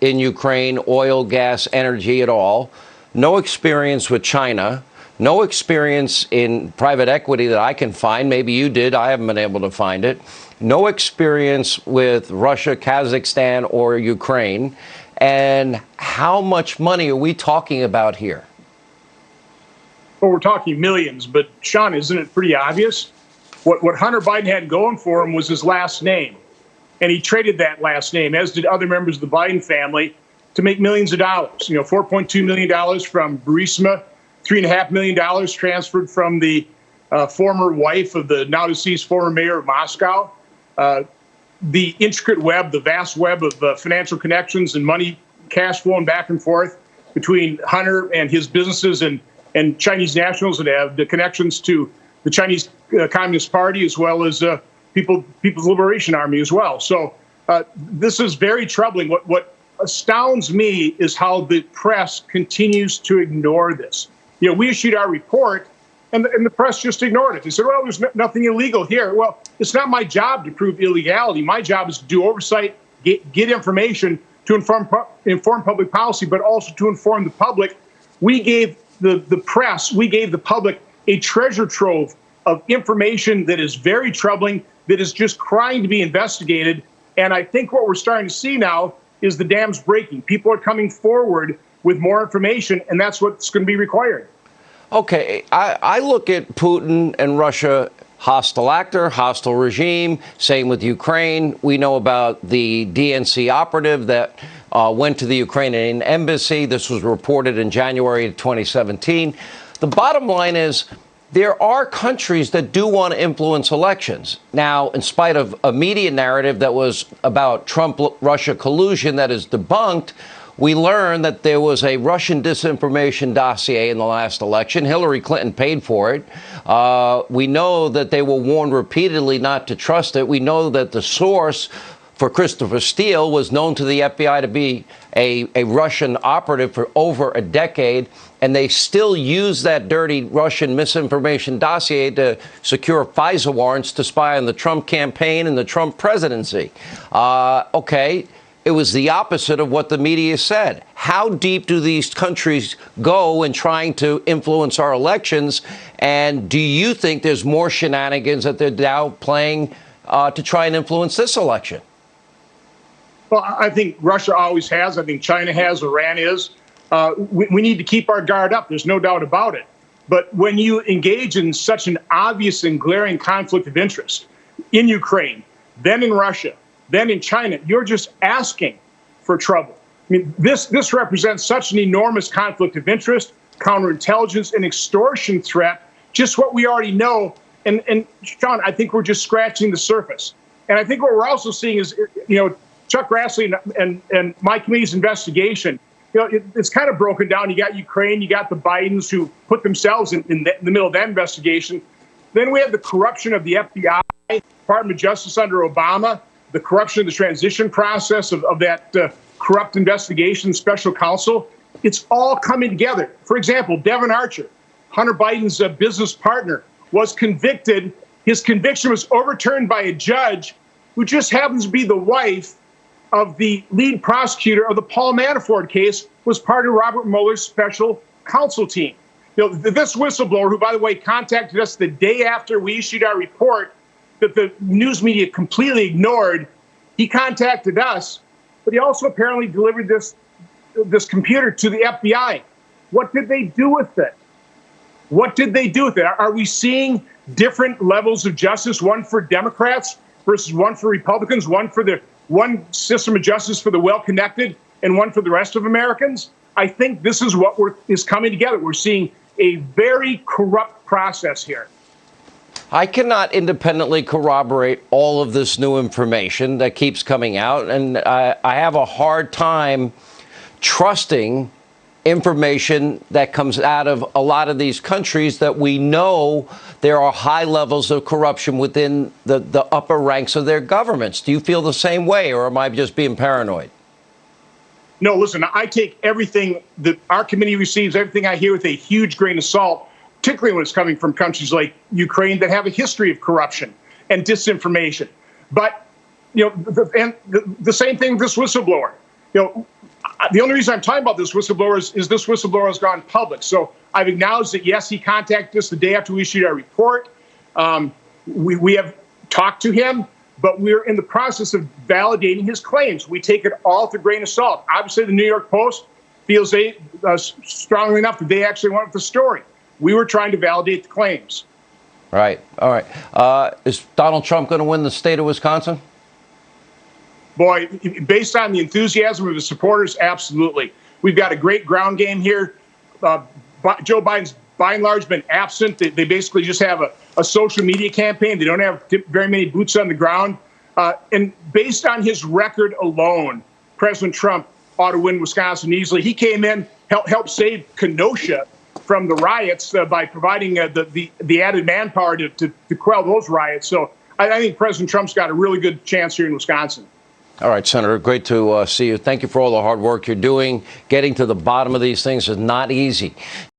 in Ukraine, oil, gas, energy at all, no experience with China, no experience in private equity that I can find. Maybe you did. I haven't been able to find it. No experience with Russia, Kazakhstan, or Ukraine. And how much money are we talking about here? Well, we're talking millions, but Sean, isn't it pretty obvious? What Hunter Biden had going for him was his last name. And he traded that last name, as did other members of the Biden family, to make millions of dollars. You know, $4.2 million from Burisma, $3.5 million transferred from the former wife of the now deceased former mayor of Moscow. The intricate web, the vast web of financial connections and money, cash flowing back and forth between Hunter and his businesses and Chinese nationals that have the connections to the Chinese Communist Party, as well as People's Liberation Army as well. So this is very troubling. What astounds me is how the press continues to ignore this. You know, we issued our report, and the press just ignored it. They said, well, there's nothing illegal here. Well, it's not my job to prove illegality. My job is to do oversight, get information to inform public policy, but also to inform the public. We gave the press, we gave the public a treasure trove of information that is very troubling, that is just crying to be investigated. And I think what we're starting to see now is the dam's breaking. People are coming forward with more information, and that's what's going to be required. Okay, I look at Putin and Russia, hostile actor, hostile regime. Same with Ukraine. We know about the DNC operative that went to the Ukrainian embassy. This was reported in January 2017. The bottom line is there are countries that do want to influence elections. Now, in spite of a media narrative that was about Trump-Russia collusion that is debunked, we learned that there was a Russian disinformation dossier in the last election. Hillary Clinton paid for it. We know that they were warned repeatedly not to trust it. We know that the source for Christopher Steele was known to the FBI to be a Russian operative for over a decade, and they still use that dirty Russian misinformation dossier to secure FISA warrants to spy on the Trump campaign and the Trump presidency. Okay. It was the opposite of what the media said. How deep do these countries go in trying to influence our elections? And do you think there's more shenanigans that they're now playing to try and influence this election? Well, I think Russia always has. I think China has. Iran is. We need to keep our guard up. There's no doubt about it. But when you engage in such an obvious and glaring conflict of interest in Ukraine, then in Russia, then in China, you're just asking for trouble. I mean, this represents such an enormous conflict of interest, counterintelligence, and extortion threat, just what we already know. And Sean, I think we're just scratching the surface. And I think what we're also seeing is, you know, Chuck Grassley and my committee's investigation, you know, it's kind of broken down. You got Ukraine, you got the Bidens who put themselves in the middle of that investigation. Then we have the corruption of the FBI, Department of Justice under Obama, the corruption of the transition process of that corrupt investigation special counsel. It's all coming together. For example, Devin Archer, Hunter Biden's business partner, was convicted. His conviction was overturned by a judge who just happens to be the wife of the lead prosecutor of the Paul Manafort case, was part of Robert Mueller's special counsel team. You know, this whistleblower, who, by the way, contacted us the day after we issued our report, that the news media completely ignored, he contacted us, but he also apparently delivered this computer to the FBI. What did they do with it? What did they do with it? Are we seeing different levels of justice, one for Democrats versus one for Republicans, one system of justice for the well-connected and one for the rest of Americans? I think this is what is coming together. We're seeing a very corrupt process here. I cannot independently corroborate all of this new information that keeps coming out, and I have a hard time trusting information that comes out of a lot of these countries that we know there are high levels of corruption within the upper ranks of their governments. Do you feel the same way, or am I just being paranoid? No, listen, I take everything that our committee receives, everything I hear with a huge grain of salt, particularly when it's coming from countries like Ukraine that have a history of corruption and disinformation. But, you know, the same thing with this whistleblower. You know, The only reason I'm talking about this whistleblower is this whistleblower has gone public. So I've acknowledged that, yes, he contacted us the day after we issued our report. We have talked to him, but we're in the process of validating his claims. We take it all with a grain of salt. Obviously, the New York Post feels strongly enough that they actually want the story. We were trying to validate the claims. Right. All right. Is Donald Trump going to win the state of Wisconsin? Boy, based on the enthusiasm of his supporters, absolutely. We've got a great ground game here. Joe Biden's, by and large, been absent. They basically just have a social media campaign. They don't have very many boots on the ground. And based on his record alone, President Trump ought to win Wisconsin easily. He came in, helped save Kenosha from the riots by providing the added manpower to quell those riots. So I think President Trump's got a really good chance here in Wisconsin. All right, Senator, great to see you. Thank you for all the hard work you're doing. Getting to the bottom of these things is not easy.